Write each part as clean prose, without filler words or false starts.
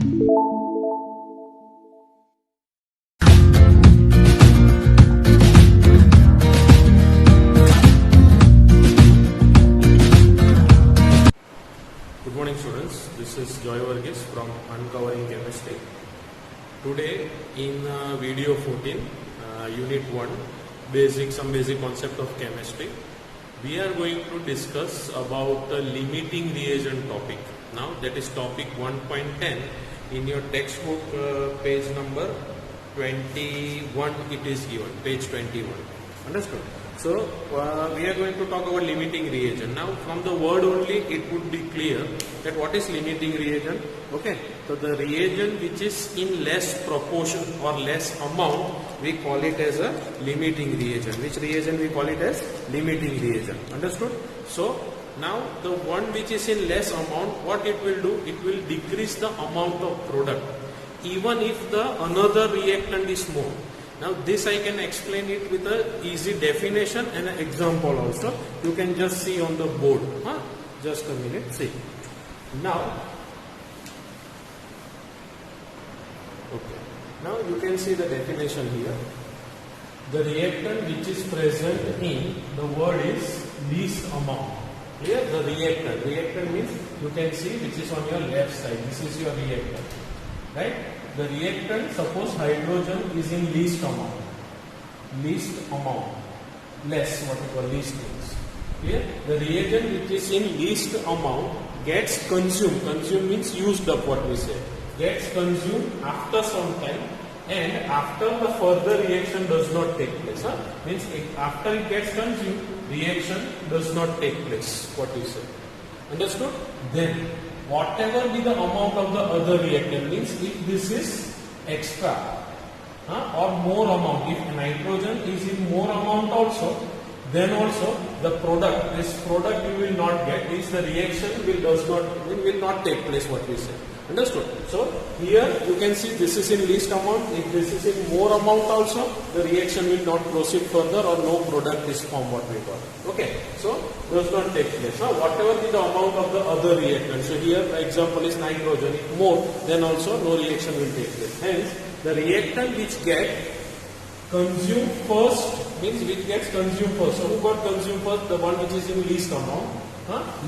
Good morning students, this is Joy Varghese from Uncovering Chemistry. Today in video 14, unit 1, some basic concept of chemistry, we are going to discuss about the limiting reagent topic. Now that is topic 1.10 in your textbook, page number 21 it is given, page 21. Understood? So we are going to talk about limiting reagent. Now from the word only it would be clear that what is limiting reagent. Okay, so the reagent which is in less proportion or less amount, we call it as a limiting reagent. Which reagent we call it as limiting reagent. Understood? So now the one which is in less amount, what it will do? It will decrease the amount of product even if the another reactant is more. Now this I can explain it with a easy definition and an example also. You can just see on the board. Just a minute, see. Now, okay. Now you can see the definition here. The reactant which is present in, the word is least amount. Here the reactant. Reactant means you can see which is on your left side. This is your reactant. Right? The reactant, suppose hydrogen is in least amount. Less, what we call least means. Here, the reagent which is in least amount gets consumed. Consumed means used up, what we say. Gets consumed after some time, and after the further reaction does not take place. Means after it gets consumed, reaction does not take place, what we say. Understood? Then whatever be the amount of the other reactant, means if this is extra or more amount, if nitrogen is in more amount also, then also the product, this product you will not get, means the reaction will not take place, what we say. Understood? So here you can see this is in least amount. If this is in more amount also, the reaction will not proceed further or no product is formed, what we call. Okay, so does not take place. Now whatever be the amount of the other reactant. So here the example is nitrogen. If more, then also no reaction will take place. Hence the reactant which get consumed first, means which gets consumed first. So who got consumed first? The one which is in least amount.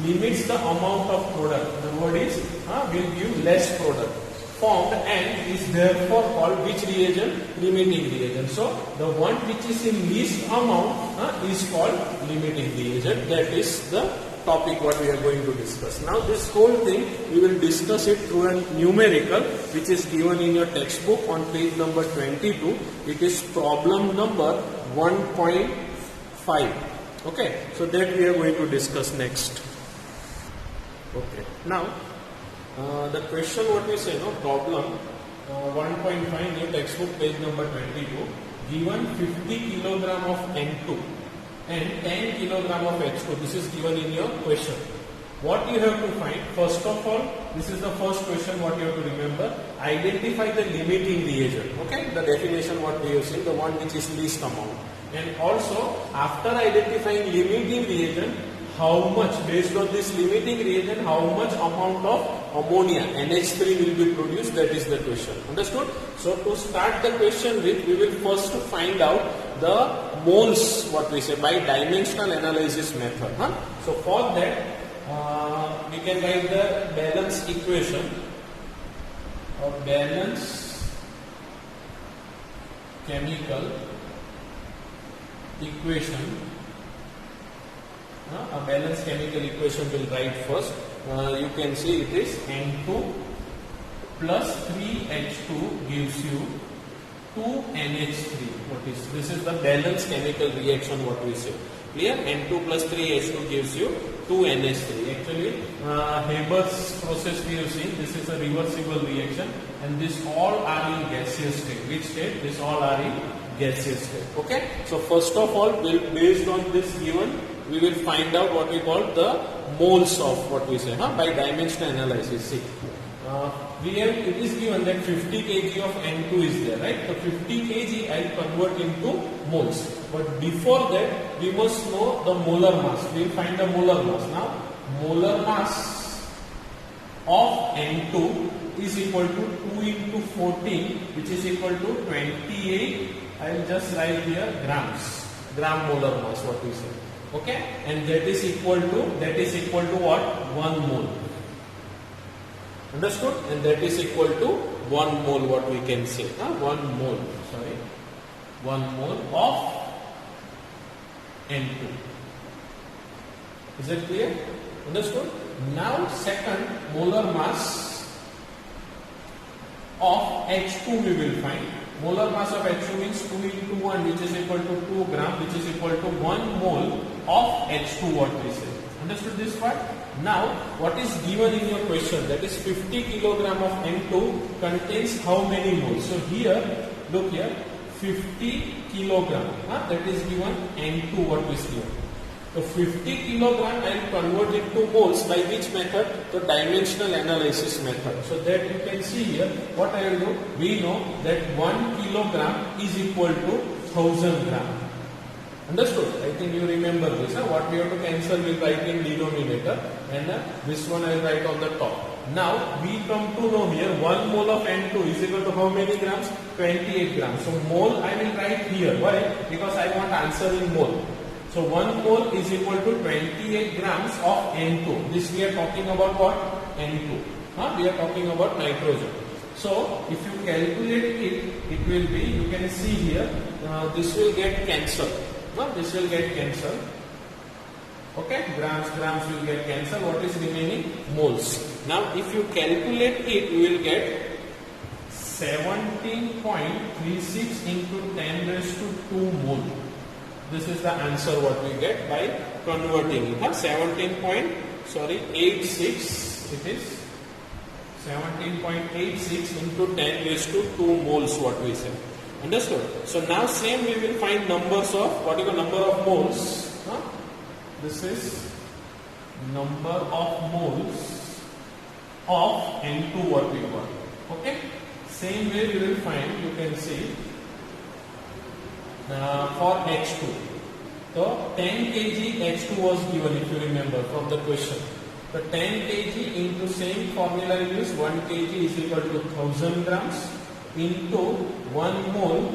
Limits the amount of product. The word is will give less product formed and is therefore called which reagent? Limiting reagent. So the one which is in least amount is called limiting reagent. That is the topic what we are going to discuss. Now this whole thing we will discuss it through a numerical which is given in your textbook on page number 22. It is problem number 1.5. Okay, so that we are going to discuss next. Okay, now the question what we say, problem 1.5 in your textbook page number 22, given 50 kilogram of N2 and 10 kilogram of H2. This is given in your question. What you have to find, first of all, this is the first question what you have to remember, identify the limiting reagent. Okay, the definition what we have seen, the one which is least amount. And also, after identifying limiting reagent, how much, based on this limiting reagent, how much amount of ammonia, NH3 will be produced, that is the question. Understood? So, to start the question with, we will first find out the moles, what we say, by dimensional analysis method. So, for that, we can write the balance equation or balance chemical equation. A balanced chemical equation will write first. You can see it is N2 plus 3H2 gives you 2NH3. What is this? Is the balanced chemical reaction what we say. Clear? N2 plus 3H2 gives you 2NH3. Actually, Haber's process we have seen. This is a reversible reaction, and this all are in gaseous state. Which state? This all are in gaseous state. Okay. So first of all, based on this given, we will find out what we call the moles of what we say by dimensional analysis. See, it is given that 50 kg of N2 is there, right? So 50 kg I will convert into moles. But before that, we must know the molar mass. We will find the molar mass. Now, molar mass of N2 is equal to 2 into 14, which is equal to 28. I will just write here grams, gram molar mass, what we say. Okay, and that is equal to what? 1 mole. Understood? And that is equal to 1 mole, what we can say. 1 mole, sorry. 1 mole of N2. Is that clear? Understood? Now second, molar mass of H2 we will find. Molar mass of H2 means 2 into 1, which is equal to 2 gram, which is equal to 1 mole of H2, what we say. Understood this part? Now, what is given in your question, that is 50 kilogram of N2 contains how many moles? So here, look here, 50 kilogram, that is given N2, what is given. So 50 kilogram I will convert it to moles by which method? The dimensional analysis method. So that you can see here, what I will do, we know that 1 kilogram is equal to 1000 gram. Understood? I think you remember this. What we have to cancel, we will write in denominator, and this one I will write on the top. Now we come to know here 1 mole of N2 is equal to how many grams? 28 grams. So mole I will write here. Why? Because I want answer in mole. So 1 mole is equal to 28 grams of N2. This we are talking about what? N2. We are talking about nitrogen. So if you calculate it, it will be, you can see here, this will get cancelled. This will get cancelled. Okay, grams will get cancelled. What is remaining? Moles. Now if you calculate it, you will get 17.36 into 10 raised to 2 mole. This is the answer what we get by converting it. 86. It is 17.86 into 10 raised to 2 moles, what we say. Understood? So now same we will find numbers of, what is the number of moles? This is number of moles of N2 what we got. Okay? Same way we will find, you can see, for H2. So 10 kg H2 was given, if you remember from the question. The 10 kg into same formula we use, 1 kg is equal to 1000 grams into 1 mole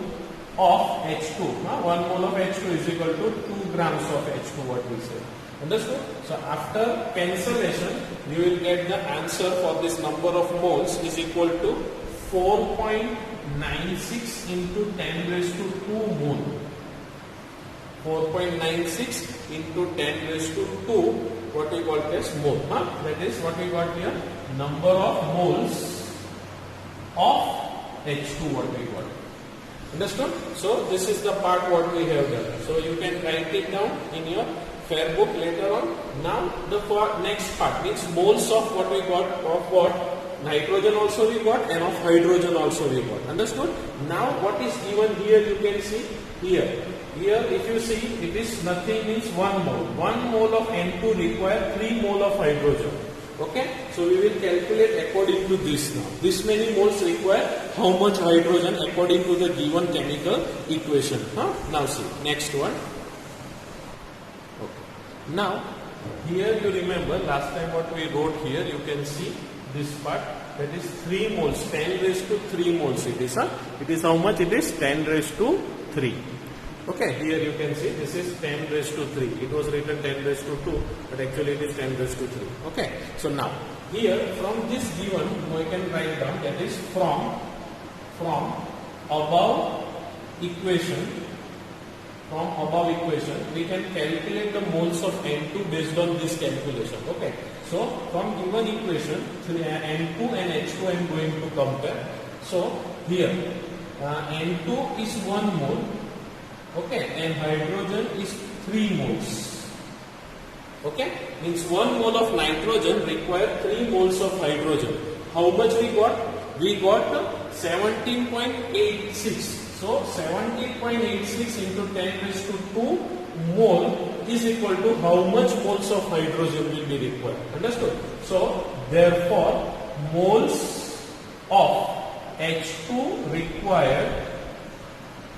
of H2. 1 mole of H2 is equal to 2 grams of H2, what we say. Understood? So after cancellation, you will get the answer for this number of moles is equal to 4.96 into 10 raised to 2 mole. 4.96 into 10 raised to 2, what we call as mole. That is what we got here, number of moles of H2 what we got. Understood? So this is the part what we have done. So you can write it down in your fair book later on. Now the next part means moles of what we got, of what? Nitrogen also we got, and of hydrogen also we got. Understood? Now what is given here, you can see here. Here if you see, it is nothing means 1 mole. 1 mole of N2 require 3 mole of hydrogen. Okay? So we will calculate according to this now. This many moles require how much hydrogen according to the given chemical equation. Now see, next one. Okay. Now, here you remember last time what we wrote here, you can see this part, that is 3 moles, 10 raised to 3 moles it is. It is how much? It is 10 raised to 3. Okay, here you can see this is 10 raised to 3. It was written 10 raised to 2, but actually it is 10 raised to 3. Okay, so now here from this given, we can write down that is from above equation, we can calculate the moles of N2 based on this calculation. Okay, so from given equation, N2 and H2 I am going to compare. So here N2 is 1 mole. Okay, and hydrogen is 3 moles. Okay, means 1 mole of nitrogen require 3 moles of hydrogen. How much we got? We got 17.86. So 17.86 into 10 raised to 2 mole is equal to how much moles of hydrogen will be required. Understood? So therefore moles of H2 required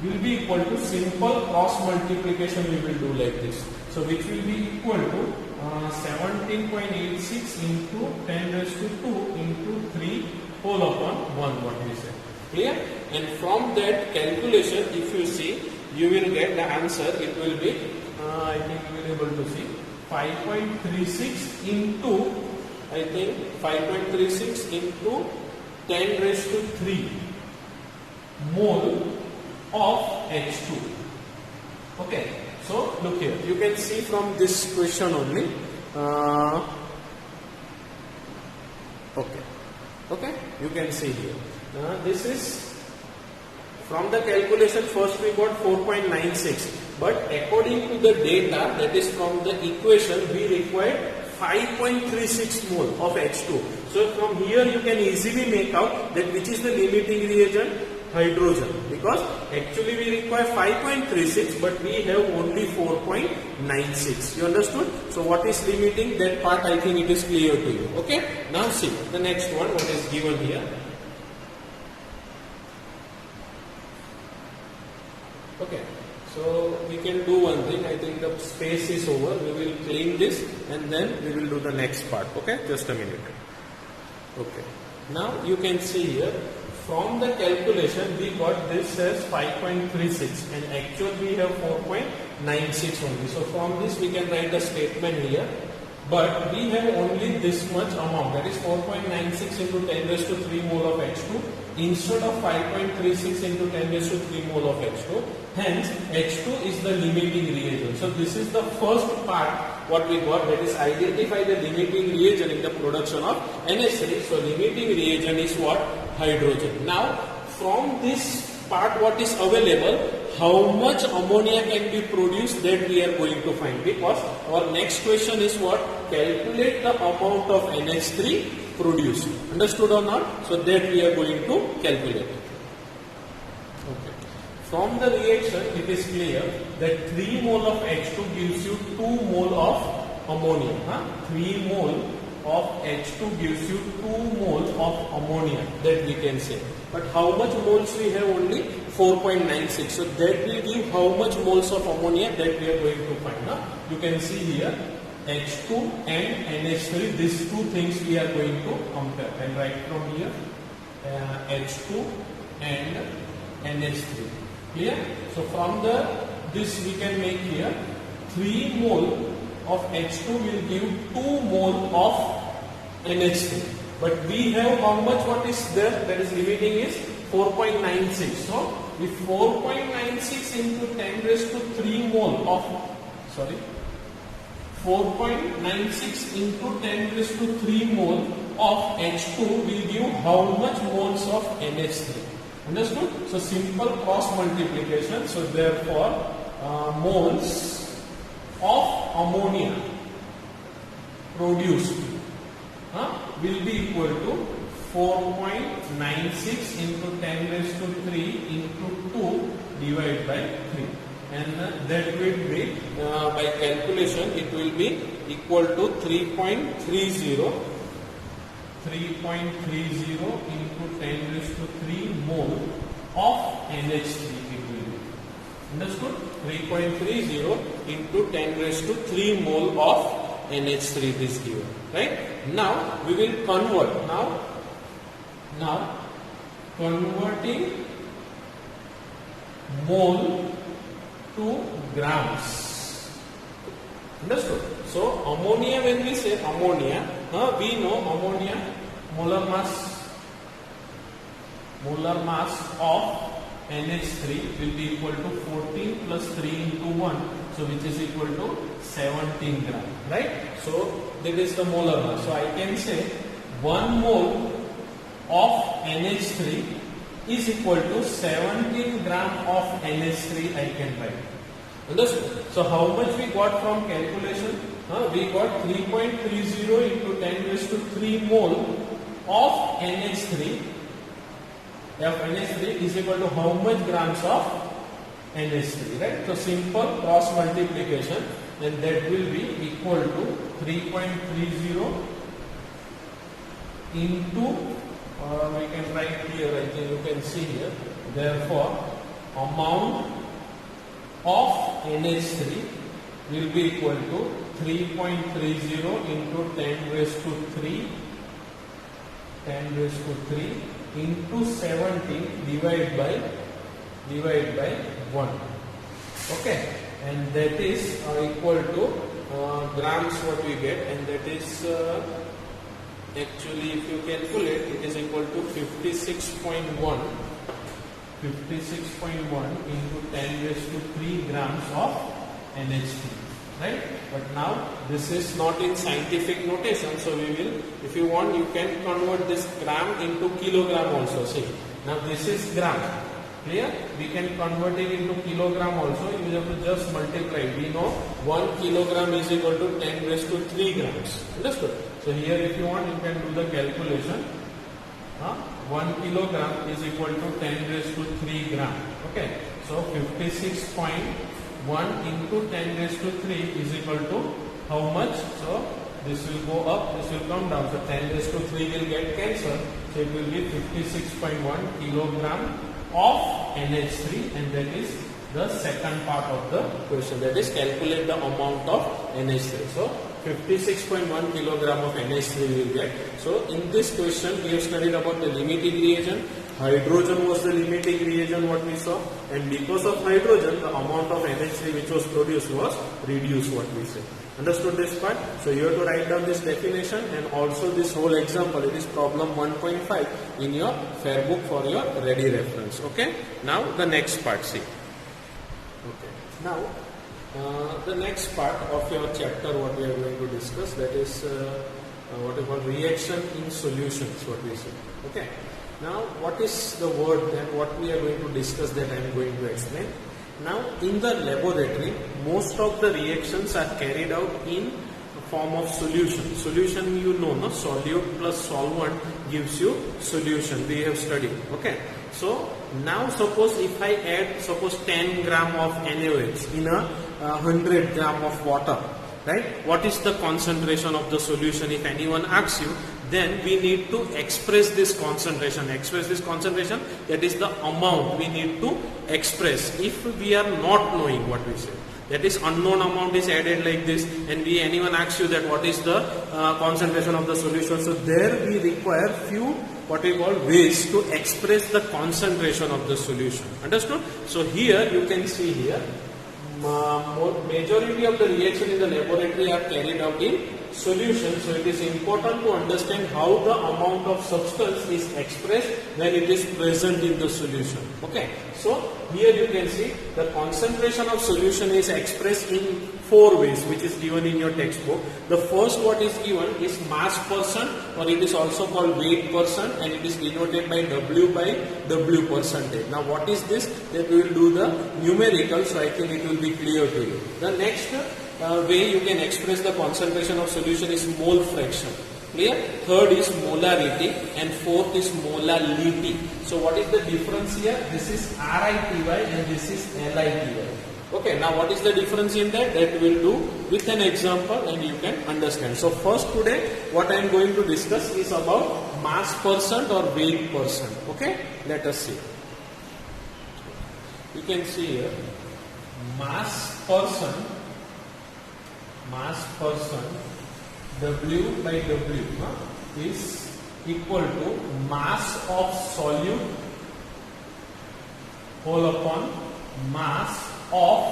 will be equal to simple cross multiplication we will do like this. So which will be equal to 17.86 into 10 raised to 2 into 3 whole upon 1, what we say. Clear? And from that calculation, if you see, you will get the answer. It will be, I think you will be able to see, 5.36 into, I think 5.36 into 10 raised to 3 mole of H2. Okay, so look here, you can see from this question only. Okay, you can see here. This is from the calculation. First we got 4.96, but according to the data, that is from the equation, we require 5.36 mole of H2. So from here you can easily make out that which is the limiting reagent, hydrogen, because actually we require 5.36 but we have only 4.96. You understood? So what is limiting, that part I think it is clear to you. Okay, now see the next one, what is given here. Okay, so we can do one thing. I think the space is over. We will clean this and then we will do the next part. Okay, just a minute. Okay, now you can see here, from the calculation we got this as 5.36 and actually we have 4.96 only. So from this we can write a statement here, but we have only this much amount, that is 4.96 into 10 raised to 3 mole of H2 instead of 5.36 into 10 raised to 3 mole of H2. Hence H2 is the limiting reagent. So this is the first part what we got, that is identify the limiting reagent in the production of NH3. So limiting reagent is what? Hydrogen. Now from this part what is available, how much ammonia can be produced, that we are going to find, because our next question is what? Calculate the amount of NH3 produced. Understood or not? So that we are going to calculate. Okay. From the reaction it is clear that 3 mole of H2 gives you 2 mole of ammonia. 3 mole of H2 gives you 2 mole of ammonia, that we can say. But how much moles we have? Only 4.96. So that will give how much moles of ammonia, that we are going to find. You can see here H2 and NH3, these two things we are going to compare. And write from here H2 and NH3. Clear? So from this we can make here 3 mole of H2 will give 2 mole of NH3. But we have how much, what is there, that is limiting is 4.96. So if 4.96 into 10 raised to 3 mole of, 4.96 into 10 raised to 3 mole of H2 will give how much moles of NH3. Understood? So simple cross multiplication. So therefore moles of ammonia produced will be equal to 4.96 into 10 raised to 3 into 2 divided by 3. And that will be, by calculation, it will be equal to 3.30 into 10 raised to 3 mole of NH3 it will be. Understood? 3.30 into 10 raised to 3 mole of NH3 is given. Right? Now we will convert. Now converting mole to grams. Understood? So ammonia, when we say ammonia, we know ammonia molar mass of NH3 will be equal to 14 plus 3 into 1, so which is equal to 17 gram, right? So that is the molar mass. So I can say 1 mole of NH3 is equal to 17 gram of NH3 I can write. Understood? So how much we got from calculation? We got 3.30 into 10 raised to 3 mole of NH3. F NH3 is equal to how much grams of NH3, right? So simple cross multiplication, and that will be equal to 3.30 into, we can write here, I think you can see here, therefore amount of NH3 will be equal to 3.30 into 10 raised to 3 10 raised to 3 into 17 divided by 1. Okay, and that is equal to grams what we get, and that is actually, if you calculate, it is equal to 56.1 into 10 raised to 3 grams of NH3, right? But now this is not in scientific notation, so we will, if you want, you can convert this gram into kilogram also. See, now this is gram, clear? We can convert it into kilogram also. You have to just multiply. We know 1 kilogram is equal to 10 raised to 3 grams. Understood? So here, if you want, you can do the calculation. 1 kilogram is equal to 10 raised to 3 gram. Okay. So 56.1 into 10 raised to 3 is equal to how much? So this will go up, this will come down. So 10 raised to 3 will get cancelled. So it will be 56.1 kilogram of NH3, and that is the second part of the question. That is, calculate the amount of NH3. So 56.1 kilogram of NH3 we will get. So in this question we have studied about the limiting reagent. Hydrogen was the limiting reagent what we saw, and because of hydrogen the amount of NH3 which was produced was reduced what we said. Understood this part? So you have to write down this definition and also this whole example. It is problem 1.5 in your fair book for your ready reference. Okay. Now the next part, see. Okay. Now the next part of your chapter what we are going to discuss, that is what we call reaction in solutions what we say. Okay. Now what is the word that what we are going to discuss that I am going to explain. Now in the laboratory most of the reactions are carried out in form of solution. Solution you know, no? Solute plus solvent gives you solution. We have studied. Okay. So now suppose if I add 10 gram of NaOH in a 100 gram of water, right? What is the concentration of the solution? If anyone asks you, then we need to express this concentration. Express this concentration, that is the amount we need to express. If we are not knowing what we say, that is unknown amount is added like this, and anyone asks you that what is the concentration of the solution. So there we require few what we call ways to express the concentration of the solution. Understood? So here you can see here, majority of the reaction in the laboratory are carried out in solution. So it is important to understand how the amount of substance is expressed when it is present in the solution. Okay. So here you can see the concentration of solution is expressed in 4 ways, which is given in your textbook. The first what is given is mass percent, or it is also called weight percent, and it is denoted by W by W percentage. Now what is this? That we will do the numerical, so I think it will be clear to you. The next way you can express the concentration of solution is mole fraction. Clear? Third is molarity, and fourth is molality. So what is the difference here? This is RITY and this is LITY. Okay, now what is the difference in that? That we will do with an example and you can understand. So first today what I am going to discuss is about mass percent or weight percent. Okay, let us see. You can see here mass percent W by W is equal to mass of solute whole upon mass of,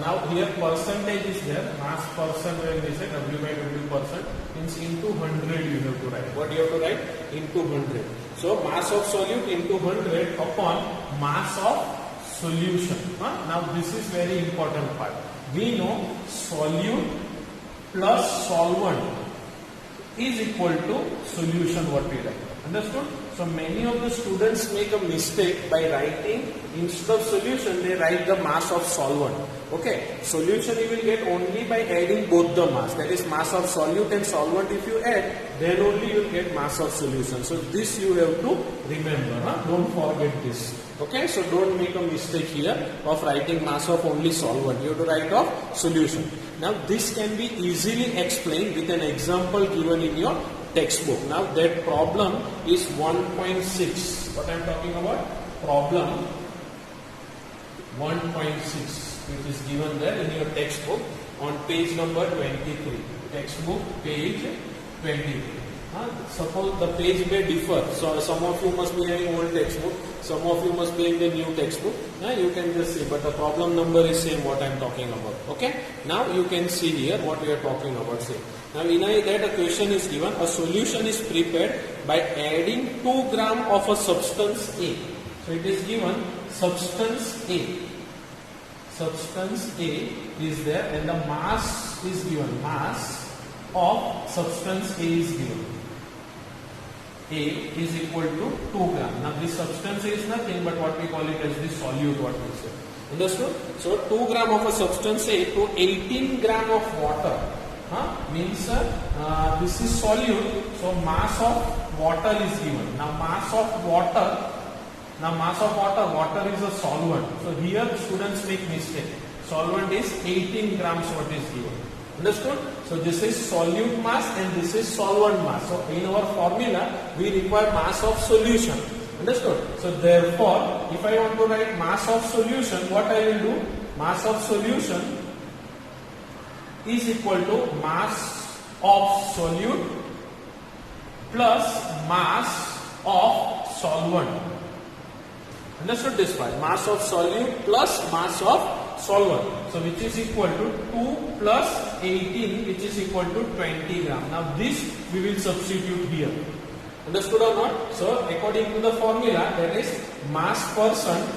now here percentage is there, mass percent when we say W by W percent means into 100 you have to write. What you have to write? Into 100. So mass of solute into 100 upon mass of solution. Now this is very important part. We know solute plus solvent is equal to solution what we write. Understood? So many of the students make a mistake by writing, instead of solution they write the mass of solvent. Okay, solution you will get only by adding both the mass, that is mass of solute and solvent. If you add, then only you will get mass of solution. So this you have to remember, don't forget this. Okay, so don't make a mistake here of writing mass of only solvent. You have to write of solution. Now this can be easily explained with an example given in your textbook. Now that problem is 1.6. What I am talking about? Problem 1.6, which is given there in your textbook on page number 23. Textbook page 23. Suppose the page may differ, so some of you must be having old textbook, some of you must be having the new textbook. You can just see, but the problem number is same what I am talking about. Okay, now you can see here what we are talking about. Say, now in that a question is given, a solution is prepared by adding 2 gram of a substance A. So it is given substance A. Substance A is there and the mass is given. Mass of substance A is given. A is equal to 2 gram. Now this substance A is nothing but what we call it as the solute, what we say. Understood? So 2 gram of a substance A to 18 gram of water means this is solute. So mass of water is given. Now mass of water. Water is a solvent. So here students make mistake. Solvent is 18 grams what is given. Understood? So this is solute mass and this is solvent mass. So in our formula we require mass of solution. Understood? So therefore if I want to write mass of solution, what I will do? Mass of solution is equal to mass of solute plus mass of solvent. Understood this part? Mass of solute plus mass of solvent. So which is equal to 2 plus 18 which is equal to 20 gram. Now this we will substitute here. Understood or not? So according to the formula, that is mass percent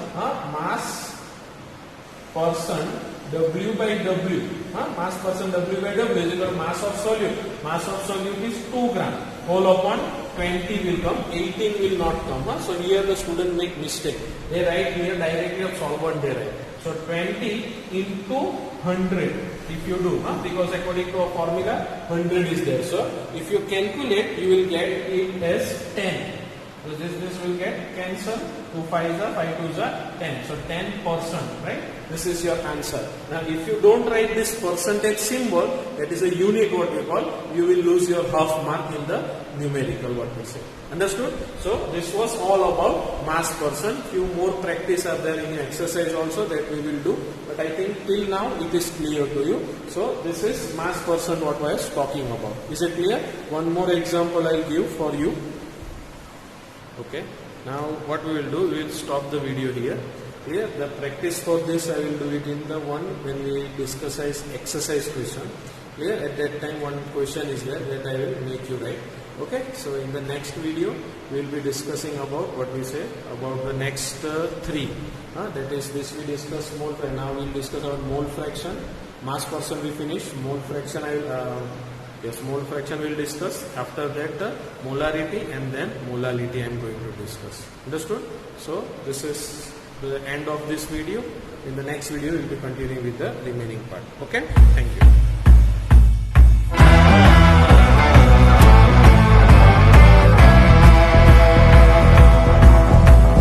W by W. Mass percent W by W is equal to mass of solute. Mass of solute is 2 gram. Whole upon 20 will come, 18 will not come. So here the student make mistake. They write here directly of solvent they write. So 20 into 100 if you do, because according to a formula 100 is there. So if you calculate you will get it as 10. So this will get cancel. 2 5s are 5 2s are 10. So 10%, right? This is your answer. Now if you don't write this percentage symbol, that is a unit what we call, you will lose your half mark in the numerical what we say. Understood? So this was all about mass percent. Few more practice are there in exercise also that we will do. But I think till now it is clear to you. So this is mass percent what I was talking about. Is it clear? One more example I will give for you. Okay. Now what we will do, we will stop the video here. Here the practice for this I will do it in the one when we discuss exercise question. Here at that time one question is there that I will make you write. Okay. So in the next video we will be discussing about what we say about the next 3. That is this we discuss mole fraction. Now we will discuss about mole fraction. Mass percent we finish. Mole fraction I will mole fraction we will discuss. After that molarity and then molality I am going to discuss. Understood? So this is the end of this video. In the next video we will be continuing with the remaining part. Okay? Thank you.